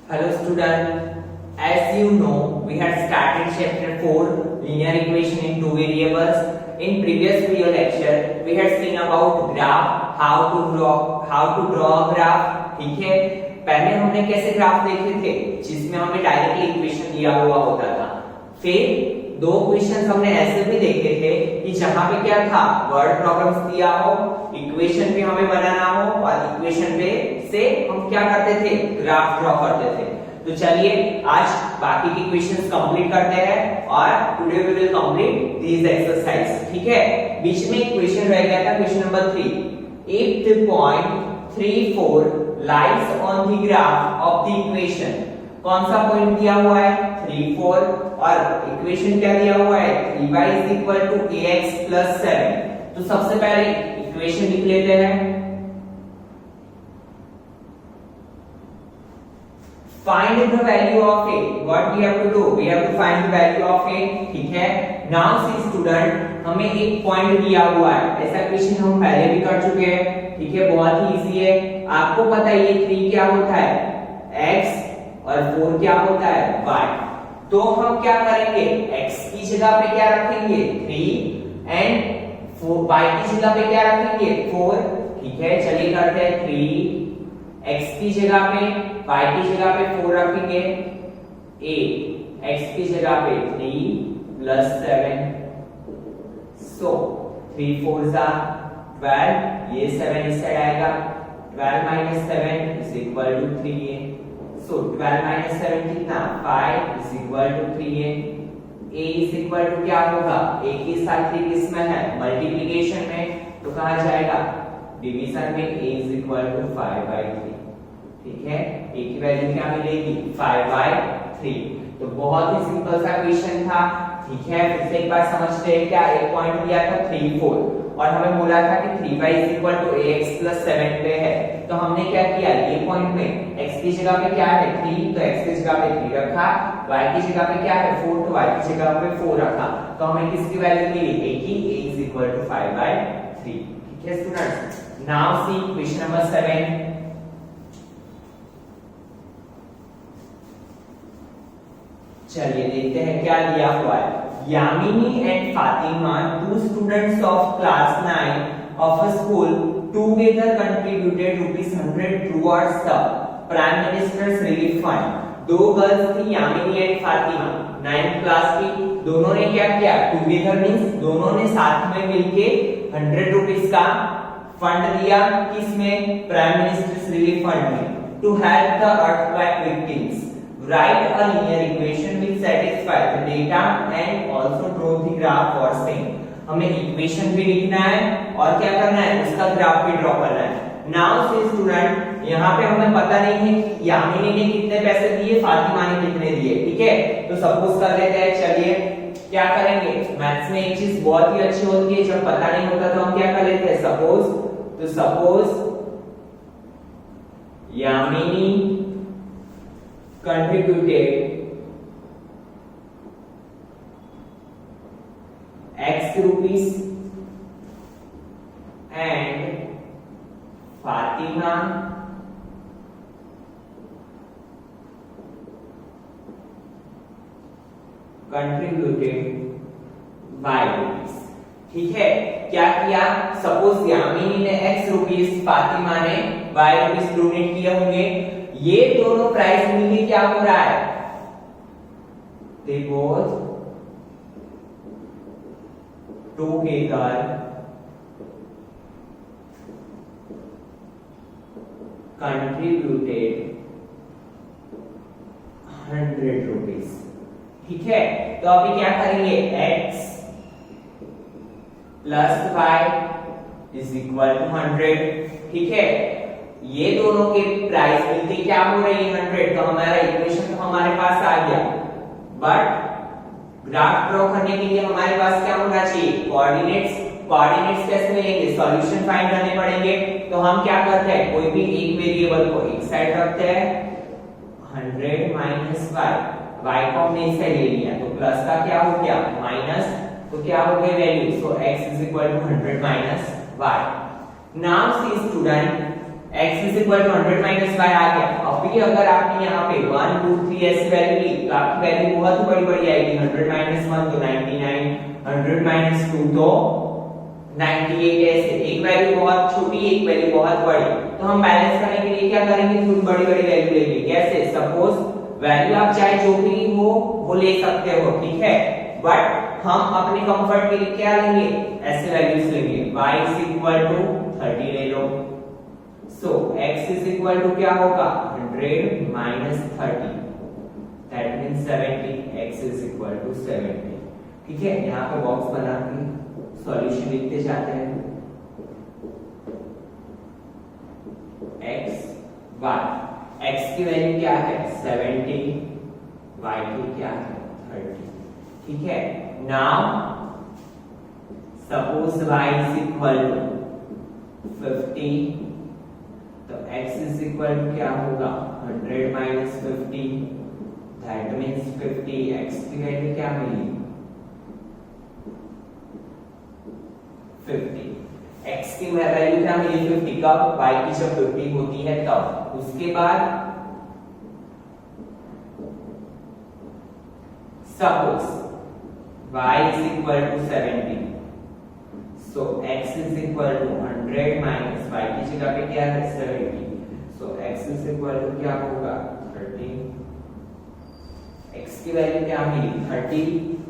Hello student, as you know we had started chapter 4 linear equation in two variables. In previous video lecture we had seen about graph, how to draw a graph. ठीक है, पहले हमने कैसे graph देखे थे जिसमें हमें directly equation दिया हुआ होता था। फिर दो क्वेश्चंस हमने ऐसे भी देखे थे कि जहां पे क्या था, वर्ड प्रॉब्लम्स दिया हो, इक्वेशन भी हमें बनाना हो और इक्वेशन पे से हम क्या करते थे, ग्राफ ड्रॉ करते थे। तो चलिए आज बाकी की क्वेश्चंस कंप्लीट करते हैं और today we will complete this exercise. ठीक है, बीच में एक क्वेश्चन रह गया था, question number 3। If the point 3 4 lies on the graph of the equation, कौन सा पॉइंट दिया हुआ है 3 4 और इक्वेशन क्या दिया हुआ है 3y = ax + 7। तो सबसे पहले इक्वेशन लिख लेते हैं। Find the value of a, what we have to do, we have to find the value of a। ठीक है, now see student, हमें एक पॉइंट दिया हुआ है, ऐसा क्वेश्चन हम पहले भी कर चुके हैं। ठीक है, बहुत ही इजी है, आपको पता है ये 3 क्या होता है x और 4 क्या होता है y। तो हम क्या करेंगे, x की जगह पे क्या रखेंगे 3 एंड y की जगह पे क्या रखेंगे 4। ठीक है, चलिए करते हैं 3 x की जगह पे, y की जगह पे 4 रखेंगे, a x की जगह पे 3 + 7। सो 3 4 12, ये 7 इस साइड आएगा, 12 - 7 = 3a। सो 12 - 7 कितना 5 = 3a। a क्या होगा, a की साथ 3 किसमें है, मल्टीप्लिकेशन में, तो कहां जाएगा डिवीजन में, a = 5/3। ठीक है, a की वैल्यू क्या मिलेगी 5/3। तो बहुत ही सिंपल सा क्वेश्चन था। ठीक है, फिर से एक बार समझते हैं, क्या एक पॉइंट दिया था 3 4 और हमें बोला था कि 3y = ax + 7 पे है। तो हमने क्या किया, ये पॉइंट में x की जगह पे क्या है 3, तो x की जगह पे 3 रखा, y की जगह पे क्या है 4, तो y की जगह पे 4 रखा। तो हमें किसकी वैल्यू मिली, a की, a = 5/3। ठीक है students, now see question number 7। चलिए देखते हैं क्या दिया हुआ है। Yamini and Fatima, 2 students of class 9 of a school, together contributed ₹100 towards the prime minister's relief fund. दो गर्ल्स थी, Yamini and Fatima, 9th class की। दोनों ने क्या किया, टुगेदर मींस दोनों ने साथ में मिलके ₹100 का फंड दिया, किसमें, प्राइम मिनिस्टर्स रिलीफ फंड में, to help the earthquake victims. Write a linear equation which satisfies the data and also draw the graph for same। हमें इक्वेशन भी लिखना है और क्या करना है, उसका ग्राफ भी ड्रॉ करना है। Now see student, यहाँ पे हमें पता नहीं है कि यामिनी ने कितने पैसे दिए, फातिमा ने कितने दिए। ठीक है, तो सपोज कर लेते हैं। चलिए क्या करेंगे, मैथ्स में एक चीज बहुत ही अच्छी होती है, जब पता नहीं होता तो हम क्या कर लेते हैं सपोज। तो suppose Yamini contributed x rupees and Fatima contributed y rupees। ठीक है, क्या किया, सपोज यामिनी ने x रुपीस, फातिमा ने y रुपीस डोनेट किए होंगे। ये दोनों प्राइस मिलके क्या हो रहा है, they both together contributed ₹100। ठीक है, तो अभी क्या करेंगे, x + y = 100। ठीक है, ये दोनों के प्राइस मिलते क्या हो रही है 100, तो हमारा इक्वेशन तो हमारे पास आ गया। बट ग्राफ ड्रॉ करने के लिए हमारे पास क्या होना चाहिए, कोऑर्डिनेट्स कैसे मिलेंगे, सॉल्यूशन फाइंड करने पड़ेंगे। तो हम क्या करते हैं, कोई भी एक वेरिएबल को एक साइड रखते हैं, 100 - y को हमने इस साइड ले लिया, तो प्लस का क्या हो गया माइनस, तो क्या हो गई value, so x = 100 - y। Now see student, x is equal to 100 minus y आ गया। अभी अगर आपने यहाँ पे 1 2 3 ऐसी वैल्यू ली तो आपकी वैल्यू बहुत बड़ी बड़ी आएगी। 100 माइनस 1 तो 99, 100 माइनस 2 तो 98। ऐसे एक वैल्यू बहुत छोटी, एक वैल्यू बहुत बड़ी, तो हम बैलेंस करने के लिए क्या करेंगे, थोड़ी बड़ी बड़ी वैल्यू लेंगे। कैसे? सपोज वैल्यू आप चाहे जो भी हो वो ले सकते हो, ठीक है, बट हम अपने कंफर्ट के लिए क्या लेंगे, ऐसे वैल्यूज लेंगे। y इज इक्वल टू 30 ले लो, so x is equal to क्या होगा, 100 minus 30, that means 70। x is equal to 70, ठीक है। यहाँ पे बॉक्स बना के सॉल्यूशन लिखते जाते हैं। x y, x की वैल्यू क्या है 70, y की क्या है 30, ठीक है। Now suppose y is equal to 50, तो x इज इक्वल टू क्या होगा, 100 माइनस 50, दैट मींस 50। x की वैल्यू क्या मिली, 50। x की वैल्यू क्या मिली, 50। कब? y की जब 50 होती है तब। उसके बाद suppose y is equal to 70, so x is equal to 100 minus y की जगह पे क्या है 70, so x is equal to क्या होगा 30। x की वैल्यू क्या मिली 30,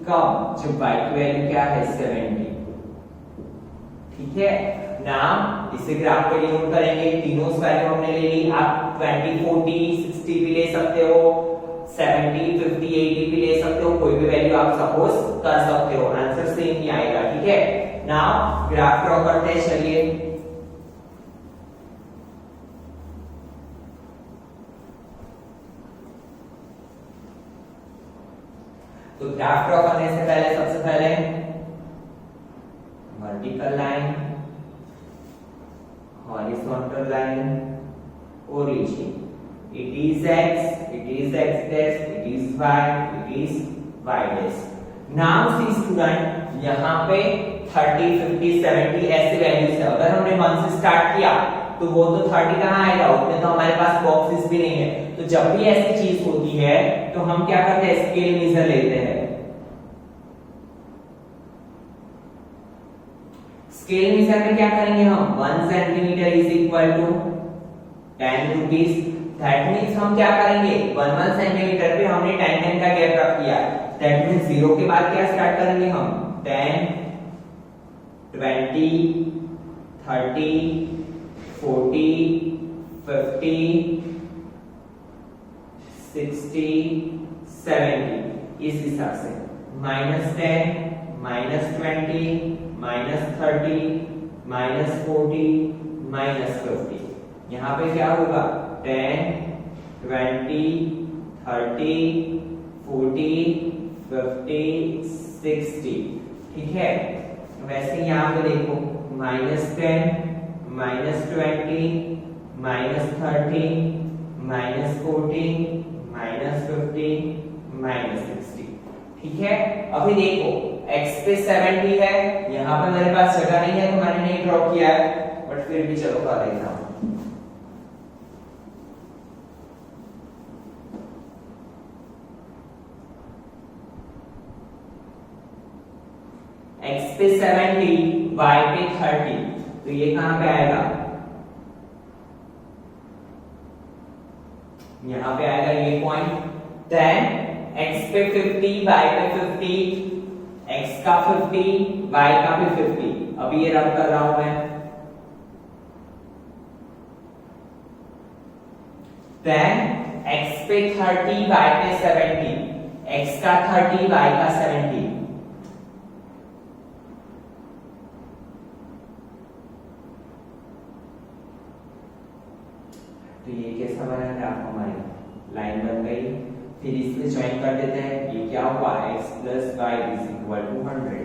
कब? जब y की वैल्यू क्या है 70, ठीक है। नाउ इसे ग्राफ पे डिनोट करेंगे। तीनों वैल्यू हमने ले ली। आप 20 40 60 भी ले सकते हो, 70 50 80 भी ले सकते हो, कोई भी वैल्यू आप सपोज कर सकते हो, आंसर सेम ही आएगा, ठीक है। नाउ ग्राफ ड्रॉ करते हैं, चलिए। तो ग्राफ ड्रॉ करने से पहले सबसे पहले vertical line, horizontal line, origin, it is x, it is x dash, it is y, it is y dash। Now see student, यहाँ पे 30 50 70 ऐसे वैल्यूज है। अगर हमने 1 से स्टार्ट किया तो वो तो 30 कहाँ आएगा, उतने तो हमारे पास बॉक्सेस भी नहीं है। तो जब भी ऐसी चीज होती है तो हम क्या करते हैं, स्केल मेजर लेते हैं। स्केल मेजर में क्या करेंगे हम, 1 centimetre is equal to 10 rupees. That means हम क्या करेंगे, 1 सेंटीमीटर पे हमने 10 का गैप रख दिया। दैट मींस 0 के बाद क्या स्टार्ट करेंगे हम, 10 20 30 40 50 60 70 इस हिसाब से। -10 -20 -30 -40 -50। यहाँ पे क्या होगा, 10 20 30 40 50 60, ठीक है। वैसे यहाँ पे देखो -10 -20 -30 -40 -50 -60, ठीक है। अभी देखो x पे 70 है, यहाँ पे मेरे पास जगह नहीं है तो मैंने नहीं ड्रॉ किया है, बट फिर भी चलो कर देता हूँ। x पे 70 y पे 30, तो ये कहां पे आएगा, यहां पे आएगा ये पॉइंट। देन x पे 50 y पे 50, x का 50 y का भी 50। अभी ये रब कर रहा हूं मैं। देन x पे 30 y पे 70, x का 30 y का 70। तो ये कैसा बना ग्राफ, हमारी लाइन बन गई। फिर इसमें ज्वाइन कर देते हैं, ये क्या हुआ, x plus y is equal to 100।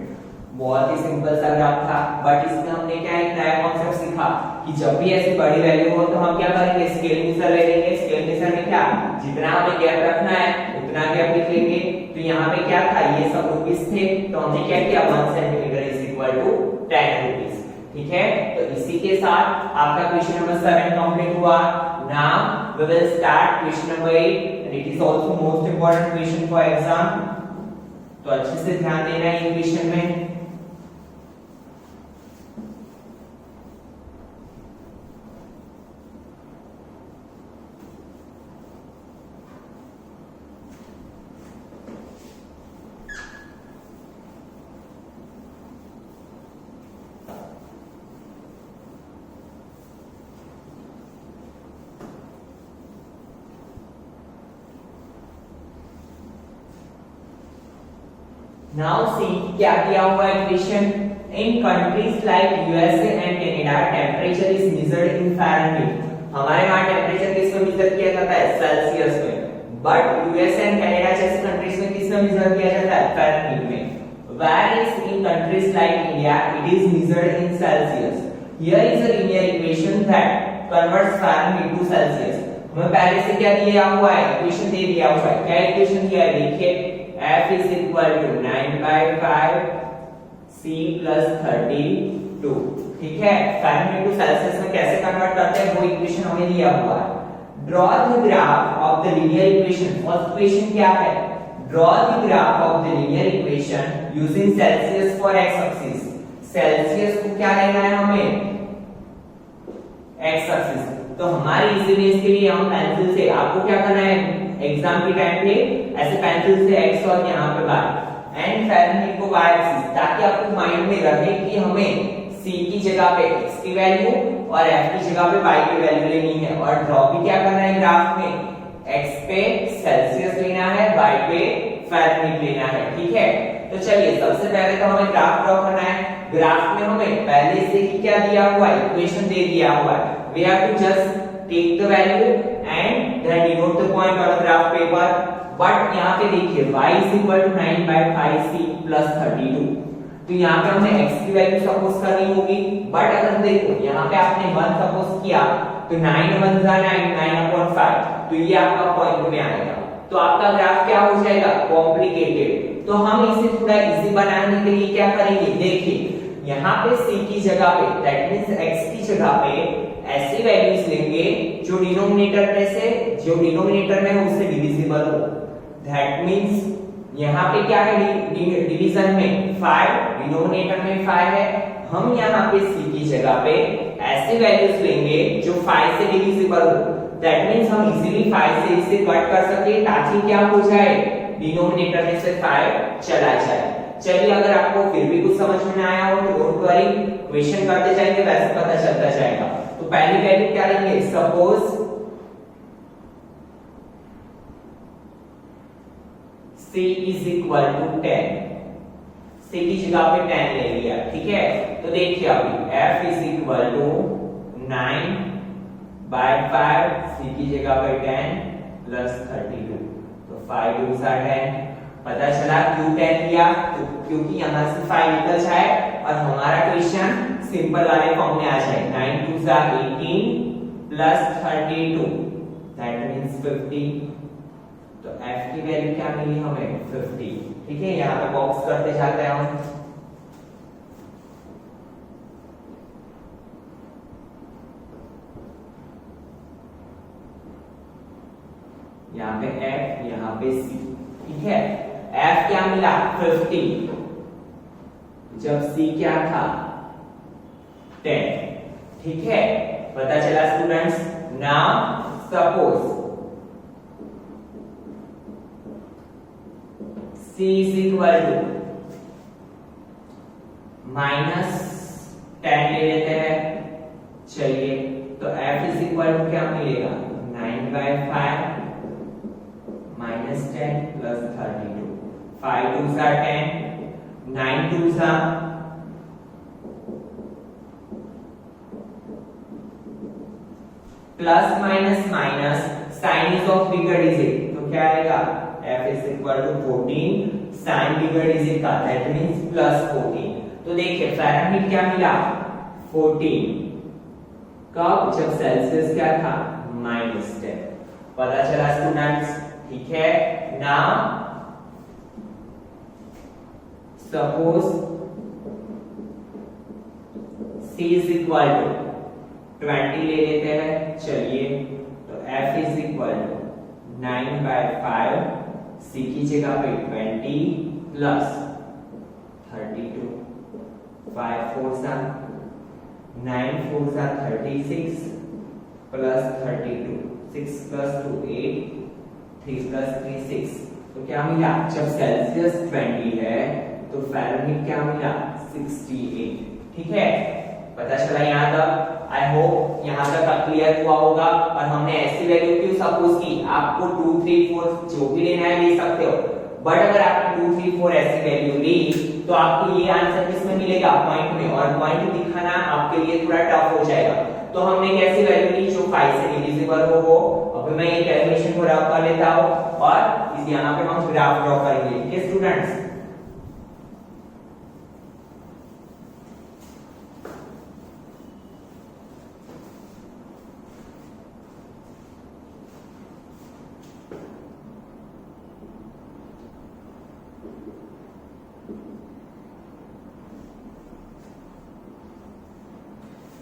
बहुत ही सिंपल सा ग्राफ था, बट इसमें हमने क्या एक नया कॉन्सेप्ट सीखा कि जब भी ऐसी बड़ी वैल्यू हो तो हम क्या करेंगे, स्केल मेजर ले लेंगे। स्केल मेजर में क्या, जितना हमें गैप रखना है उतना गैप लिख लेंगे। तो यहाँ पे क्या था, ये सब रुपीस थे, तो हमने क्या किया, 1 centimetre is equal to 10 rupees. ठीक है, तो इसी के साथ आपका क्वेश्चन नंबर 7 कंप्लीट हुआ। Now we will start question number 8 and it is also most important question for exam, तो अच्छे से ध्यान देना है ये क्वेश्चन में। Now see क्या दिया हुआ है question. In countries like USA and Canada temperature is measured in Fahrenheit. हमारे वहां टेम्परेचर किस में मेजर किया जाता है? सेल्सियस में। बट यूएसए एंड कनाडा जैसे कंट्रीज में किस में मेजर किया जाता है? फ़ारेनहीट में। Whereas in countries like India it is measured in Celsius. Here is a linear equation that converts Fahrenheit to Celsius. हमें पहले से क्या दिया हुआ है? इक्वेशन दे दिया हुआ है। क्या इक्वेशन दिया है? देखिए F is equal to 9/5 C plus 32। ठीक है, फ़ारेनहीट टू सेल्सियस में कैसे कन्वर्ट करते हैं वो इक्वेशन हमें दिया हुआ है। Draw the graph of the linear equation. First equation क्या है? Draw the graph of the linear equation using Celsius for x axis. Celsius को क्या लेना है हमें? x axis. तो हमारी इजीनेस के लिए हम पेंसिल से, आपको क्या करना है एग्जाम के टाइम पे, ऐसे पेंसिल से x और यहाँ पे y एंड फ़ारेनहीट को y एक्सिस, ताकि आपको माइंड में रहे कि हमें c की जगह पे x की वैल्यू और f की जगह पे y की वैल्यू लेनी है। और ड्रॉ भी क्या करना है ग्राफ में? x पे सेल्सियस लेना है, y पे फ़ारेनहीट लेना है। ठीक है, तो चलिए सबसे पहले तो हमें ग्राफ ड्रॉ करना है। ग्राफ में हमें पहले से ही क्या दिया हुआ है? इक्वेशन दे दिया हुआ है। We have to just take the value and then denote the point on the graph paper. But यहाँ पे देखिए y is equal to 9/5c plus 32। तो यहाँ पे हमें x की वैल्यू सपोज करनी होगी। बट अगर देखो यहाँ पे आपने 1 सपोज किया तो 9 1 9 9/5, तो ये आपका पॉइंट में आएगा। तो आपका ग्राफ क्या हो जाएगा? कॉम्प्लिकेटेड। तो हम इसे थोड़ा इजी बनाने के लिए क्या करेंगे? देखिए यहाँ पे c की जगह पे, दैट मींस x की जगह पे ऐसी वैल्यूज लेंगे जो डिनोमिनेटर में है उससे डिविजिबल हो। दैट मींस यहाँ पे क्या है? डिवीजन में 5, डिनोमिनेटर में 5 है। हम यहाँ पे c की जगह पे ऐसी वैल्यूज लेंगे जो 5 से डिविजिबल हो। दैट मींस हम इजीली 5 से इसे कट कर सके, ताकि क्या हो जाए? डिनोमिनेटर में से 5 चला जाए। चलिए अगर आपको फिर भी कुछ समझ में आया हो तो डोंट वरी, क्वेश्चन करते जाएंगे, वैसे पता चलता जाएगा। तो पहली वैल्यू क्या लेंगे? Suppose c is equal to 10। c की जगह पे 10 ले लिया। ठीक है, तो देखिए अभी f is equal to 9/5 c की जगह पे 10 plus 32, तो 5 2s are 10। पता चला क्यों 10 लिया? तो क्योंकि यहां से 5 निकल जाए और हमारा क्वेश्चन सिंपल वाले फॉर्म में आ जाए। 9 2s are 18 plus 32, that means 50। तो f की वैल्यू क्या मिली हमें? 50। ठीक है, यहाँ पे बॉक्स करते जाते हैं हम। यहाँ पे f, यहाँ पे c। ठीक है, f क्या मिला? 50, जब c क्या था? 10। ठीक है, पता चला students. Now suppose c is equal to -10 ले लेते हैं। चलिए, तो f is equal to क्या मिलेगा? 9/5 -10 plus 32, 5 2s are 10, 9 2s are plus minus minus, sign is of bigger digit, तो क्या आएगा? f is equal to 14 sign bigger digit का, दैट मींस प्लस 14। तो देखिए फ़ारेनहीट क्या मिला? 14। कब? जब सेल्सियस क्या था? -10। पता चला स्टूडेंट्स? ठीक है, now suppose c is equal to 20 ले लेते हैं, चलिए तो f is equal to 9/5, c की जगह पे 20 प्लस 32, 5 4 सा 9 4 सा 36 प्लस 32, 6 प्लस 2 8, 3 प्लस 3 6। तो क्या मिला, जब सेल्सियस 20 है तो फ़ारेनहीट क्या मिला 68। ठीक है, पता चला यहाँ तक। आई होप यहाँ तक क्लियर हुआ होगा। और हमने ऐसी वैल्यू क्यों सपोज की, आपको 2 3 4 जो भी लेना है ले सकते हो, बट अगर आपने 2 3 4 ऐसी वैल्यू ली तो आपको ये आंसर किसमें मिलेगा, पॉइंट में, और पॉइंट दिखाना आपके लिए थोड़ा टफ हो जाएगा। तो हमने कैसी वैल्यू ली जो 5 से डिविजिबल हो वो। अभी मैं ये कैलकुलेशन को रफ कर लेता हूं और इस यहाँ पे हम ग्राफ ड्रॉ करेंगे। ठीक है स्टूडेंट्स,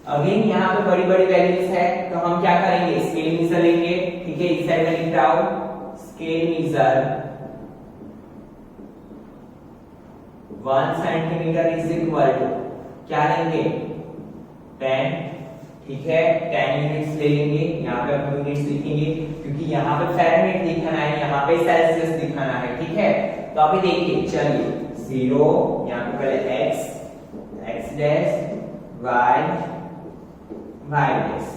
अगेन यहाँ पे बड़ी बड़ी वैल्यूज है तो हम क्या करेंगे, स्केल मीजर लेंगे। ठीक है, इस साइड में लिख रहा हूं scale measure 1 centimetre is equal to क्या लेंगे 10। ठीक है, 10 यूनिट्स ले लेंगे। यहाँ पे हम यूनिट्स लिखेंगे क्योंकि यहाँ पे फ़ारेनहीट दिखाना है, यहाँ पे सेल्सियस दिखाना है। ठीक है, तो अभी देखिए, चलिए 0 यहाँ पे पहले x डैश y minus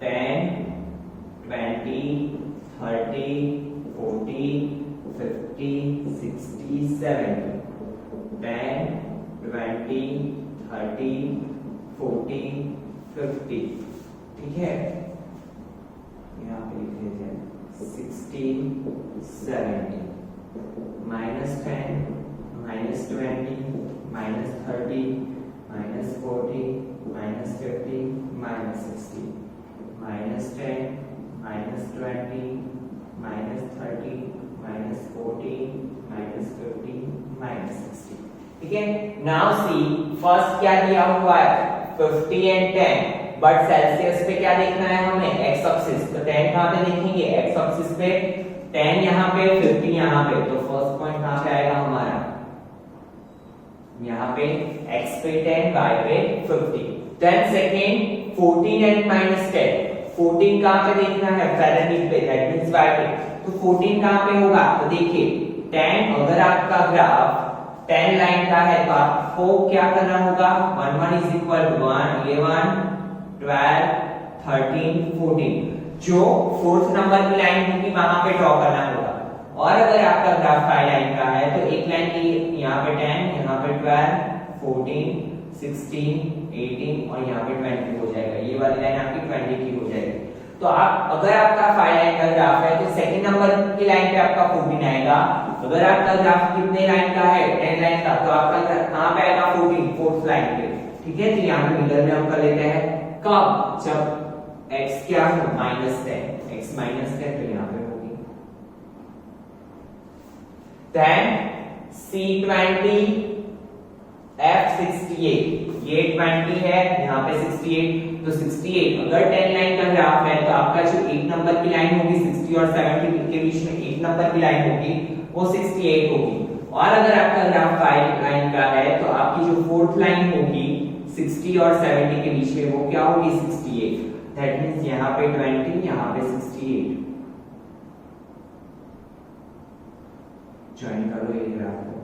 10 20 30 40 50 60 70 10 20 30 40 50। ठीक है, यहाँ पे लिख लेते हैं 60 70 -10 -20 -30 -40 -50 -60 -10 -20 -30 -40 -50 -60। ठीक है, नाउ सी फर्स्ट क्या दिया हुआ है 50 एंड 10, बट सेल्सियस पे क्या देखना है हमें, एक्स एक्सिस। तो 10 कहां पे देखेंगे, एक्स एक्सिस पे, 10 यहाँ पे 50 यहाँ पे। तो फर्स्ट पॉइंट कहां पे आएगा हमारा, यहाँ पे x पे 10 y पे 50। देन सेकंड 14 एंड -10, 14 कहां पे देखना है, फ़ारेनहीट पे, दैट मींस y पे। तो 14 कहां पे होगा, तो देखिए 10, अगर आपका ग्राफ 10 लाइन का है तो आपको क्या करना होगा, 1 1 इज इक्वल टू 1 11 12 13 14, जो फोर्थ नंबर की लाइन होगी वहां पे ड्रॉ करना होगा। और अगर आपका ग्राफ 5 लाइन का है तो एक लाइन की यहाँ पे 10, यहाँ पे 12 14 16 18 और यहाँ पे 20 हो जाएगा। ये वाली लाइन आपकी 20 की हो जाएगी। तो आप अगर आपका 5 लाइन का ग्राफ है तो सेकंड नंबर की लाइन पे आपका 14 आएगा। अगर आपका ग्राफ कितने लाइन का है, 10 लाइन का, तो आपका कहां पे आएगा, 14 फोर्थ लाइन पे। ठीक है, तो यहाँ पे मिडल में हम कर लेते हैं, कब, जब x क्या हो -10, x -10 तो यहाँ पे होगी। then C20 F68, ये 20 है, यहाँ पे 68, तो 68 अगर 10 लाइन का ग्राफ है तो आपका जो 1 नंबर की लाइन होगी 60 और 70 के बीच में 1 नंबर की लाइन होगी वो 68 होगी। और अगर आपका ग्राफ 5 लाइन का है तो आपकी जो फोर्थ लाइन होगी 60 और 70 के बीच में वो क्या होगी 68। दैट मींस यहाँ पे 20, यहाँ पे 68। ज्वाइन करो ये ग्राफ को।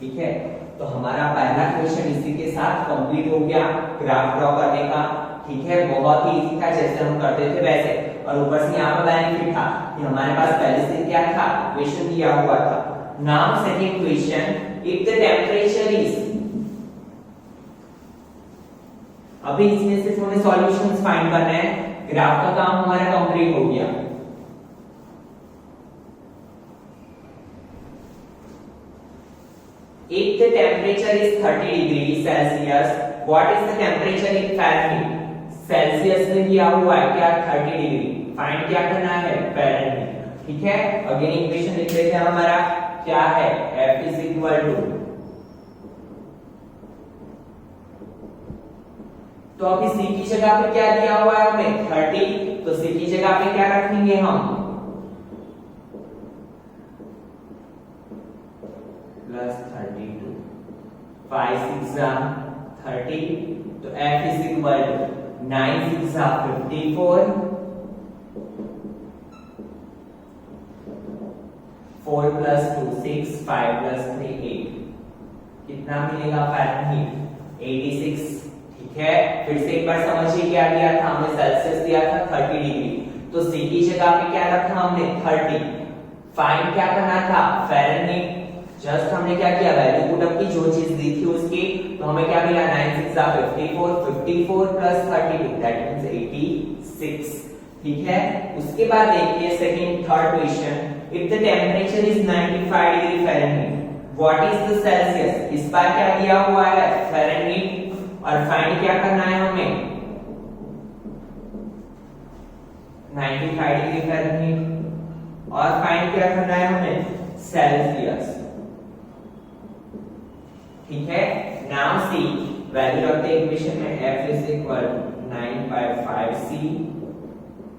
ठीक है, तो हमारा पहला क्वेश्चन इसी के साथ कंप्लीट हो गया ग्राफ ड्रॉ करने का। ठीक है, बहुत ही इजी था जैसे हम करते थे वैसे। और ऊपर से यहाँ पर बेनिफिट था कि हमारे पास पहले से क्या था, इक्वेशन दिया हुआ था। Now second question, if the temperature is, अभी इसमें सिर्फ हमें सॉल्यूशंस फाइंड करना है, ग्राफ का काम हमारा कंप्लीट हो गया। If the temperature is 30 degrees Celsius, what is the temperature in Fahrenheit? Celsius में दिया हुआ है क्या 30 डिग्री, फाइंड क्या करना है फ़ारेनहीट। ठीक है, अगेन इक्वेशन लिख लेते हैं, हमारा क्या है F is equal to तो अभी c की जगह पे क्या दिया हुआ है हमें 30, तो c की जगह पे क्या रखेंगे हम प्लस 32, 5 6 30, तो f is equal to 9 6 54, 4 plus 2 6, 5 plus 3 8, कितना मिलेगा फ़ारेनहीट 86। ठीक है, फिर से एक बार समझिए क्या दिया था हमने, सेल्सियस दिया था 30 डिग्री, तो c की जगह पे क्या रखा हमने 30, फाइंड क्या करना था फ़ारेनहीट, जस्ट हमने क्या किया वैल्यू पुट अप की जो चीज दी थी उसकी, तो हमें क्या मिला 9 6 54, 54 प्लस 32 दैट मींस 86। ठीक है, उसके बाद देखिए second third question, if the temperature is 95 degree Fahrenheit what is the Celsius, इस बार क्या दिया हुआ है फ़ारेनहीट, और फाइंड क्या करना है हमें 95 डिग्री फ़ारेनहीट, और फाइंड क्या करना है हमें सेल्सियस। ठीक है, नाउ सी वैल्यू रखते हैं इक्वेशन में, f is equal 9/5c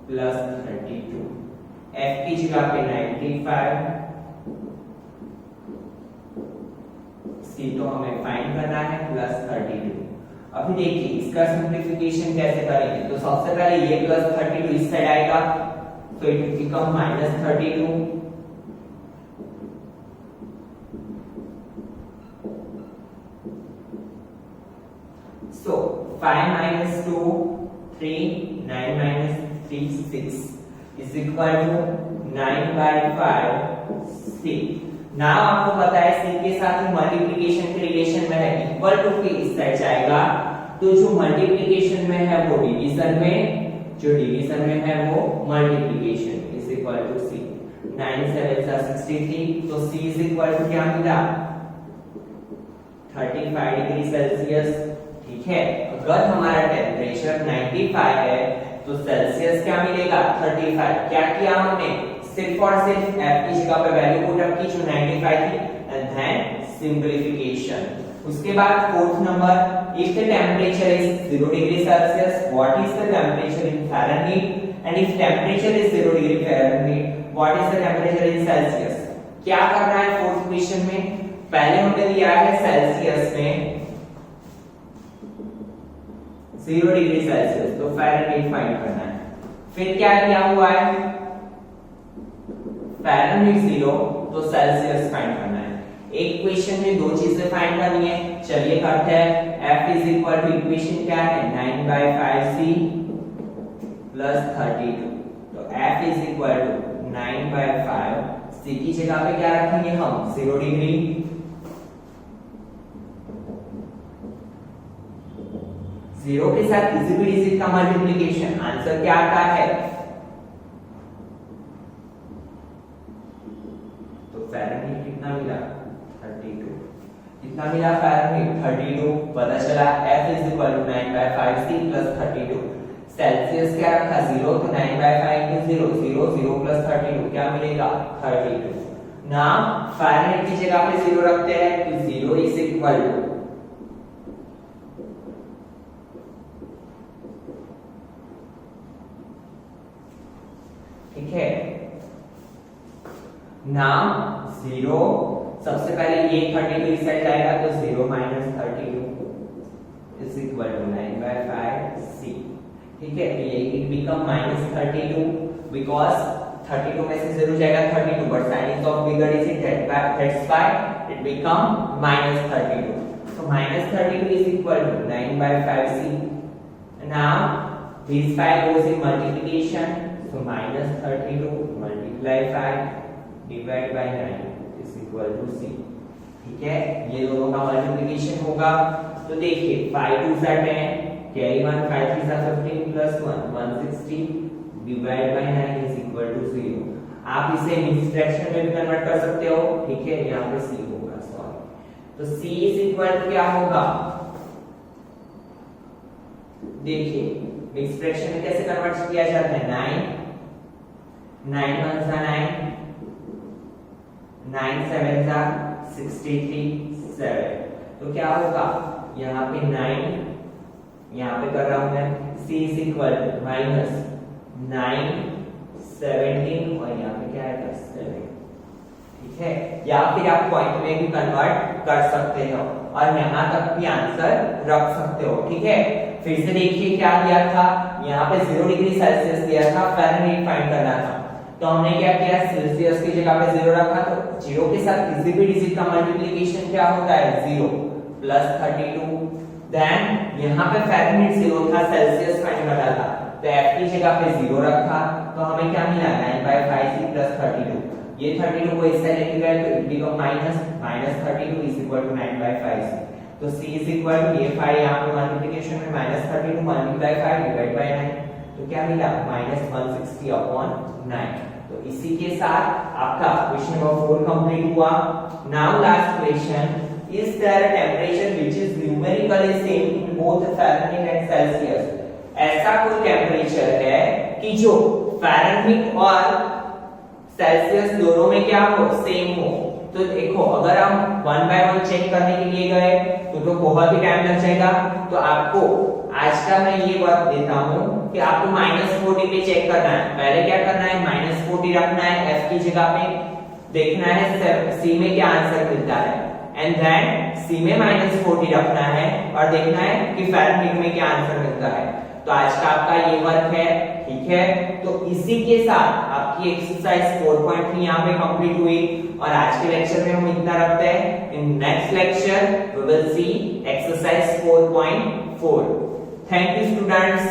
plus 32, f की जगह पे 95, c तो हमें फाइंड करना है प्लस 32। अभी देखिए इसका सिंपलीफिकेशन कैसे करेंगे, तो सबसे पहले ये प्लस 32 इस साइड आएगा, तो it will become minus 32, so 5 minus 2 3, 9 minus 3 6 is equal to 9/5 c। Now आपको पता है c के साथ ही मल्टीप्लिकेशन के रिलेशन में है, इक्वल टू के इस साइड जाएगा, तो जो मल्टीप्लिकेशन में है वो डिवीजन में, जो डिवीजन में है वो multiplication is equal to c। 9 7 63, तो c इज इक्वल टू क्या मिला 35 डिग्री सेल्सियस। ठीक है, अगर हमारा टेम्परेचर 95 है तो सेल्सियस क्या मिलेगा 35। क्या किया हमने, सिर्फ और सिर्फ f की जगह पे वैल्यू पुट अप की जो 95 थी, एंड देन सिंपलीफिकेशन। उसके बाद fourth number, if the temperature is 0 degree Celsius what is the temperature in Fahrenheit, and if temperature is 0 degree Fahrenheit what is the temperature in Celsius. क्या करना है fourth question में, पहले हमने दिया है सेल्सियस में 0 डिग्री सेल्सियस, तो फ़ारेनहीट फाइंड करना है, फिर क्या दिया हुआ है फ़ारेनहीट 0, तो सेल्सियस फाइंड करना है। एक क्वेश्चन में दो चीजें फाइंड करनी है, चलिए करते हैं। f is equal to equation क्या है 9/5c प्लस 32, तो f is equal to 9/5, c की जगह पे क्या रखेंगे हम 0 डिग्री, जीरो के साथ किसी भी डिजिट का मल्टीप्लिकेशन, आंसर क्या आता है, तो फ़ारेनहीट कितना मिला 32, कितना मिला फ़ारेनहीट 32, पता चला f is equal to 9/5c plus 32, Celsius क्या रखा 0, तो 9/5 into 0 0 0 प्लस 32 क्या मिलेगा 32। नाम फ़ारेनहीट की जगह पे 0 रखते हैं, तो 0 इज इक्वल टू ठीक है, नाम 0, सबसे पहले ये 32 इस साइड जाएगा, तो 0 minus 32 is equal to 9/5c। ठीक है, तो ये इट बिकम -32 बिकॉज़ 32 में से 0 जाएगा 32, but sign of bigger digit that's why it become -32, so -32 is equal to 9/5c। now this 5 goes in multiplication, so -32 multiply 5 divide by 9 is equal to c। ठीक है, ये दोनों का मल्टीप्लिकेशन होगा, तो देखिए 5 2 10 carry 1 5 3 15 plus 1 160 divide by 9 is equal to 0। आप इसे मिक्स्ड फ्रैक्शन में भी कन्वर्ट कर सकते हो। ठीक है, यहाँ पे c होगा, सॉरी, तो c इज इक्वल टू क्या होगा, देखिए मिक्स्ड फ्रैक्शन में कैसे कन्वर्ट किया जाता है, 9 1 9 9 7 63 7, तो क्या होगा यहाँ पे 9 यहाँ पे कर रहा हूं मैं C is equal to minus 9 17 और यहाँ पे क्या आएगा 7, ठीक है। या फिर आप पॉइंट में भी कन्वर्ट कर सकते हो और यहाँ तक भी आंसर रख सकते हो, ठीक है। फिर से देखिए क्या दिया था, यहाँ पे 0 डिग्री सेल्सियस दिया था, फ़ारेनहाइट फाइंड करना था। तो हमने क्या किया, सेल्सियस की जगह पे 0 रखा, तो 0 के साथ किसी भी डिजिट का मल्टीप्लिकेशन क्या होता है 0 प्लस 32। देन यहाँ पे फ़ारेनहाइट 0 था, सेल्सियस फाइंड करना था, तो f की जगह पे 0 रखा, तो हमें क्या मिला 9/5c प्लस 32। ये 32 को इस साइड लेके गए तो it become minus 32 is equal to 9/5c। तो c इज इक्वल टू ये 5 यहाँ पे मल्टीप्लिकेशन में -32 मल्टीप्लाई 5 डिवाइड बाय 9, तो क्या मिला -160/9। तो इसी के साथ आपका क्वेश्चन नंबर 4 कंप्लीट हुआ। Now last question, is there a temperature which is numerically same in both Fahrenheit and Celsius? ऐसा कोई टेंपरेचर है कि जो फ़ारेनहाइट और सेल्सियस दोनों में क्या हो, सेम हो। तो देखो अगर हम 1 बाय 1 चेक करने के लिए गए तो बहुत ही टाइम लग जाएगा। तो आपको आज का मैं ये वर्क देता हूं कि आपको -40 पे चेक करना है। पहले क्या करना है, -40 रखना है, f की जगह पे देखना है c में क्या आंसर मिलता है, एंड देन c में -40 रखना है और देखना है कि फ़ारेनहाइट में क्या आंसर मिलता है। तो आज का आपका ये वर्क है, ठीक है। तो इसी के साथ आपकी एक्सरसाइज 4.3 यहाँ पे कंप्लीट हुई और आज के लेक्चर में हम इतना रखते हैं। In next lecture we will see exercise 4.4। Thank you students.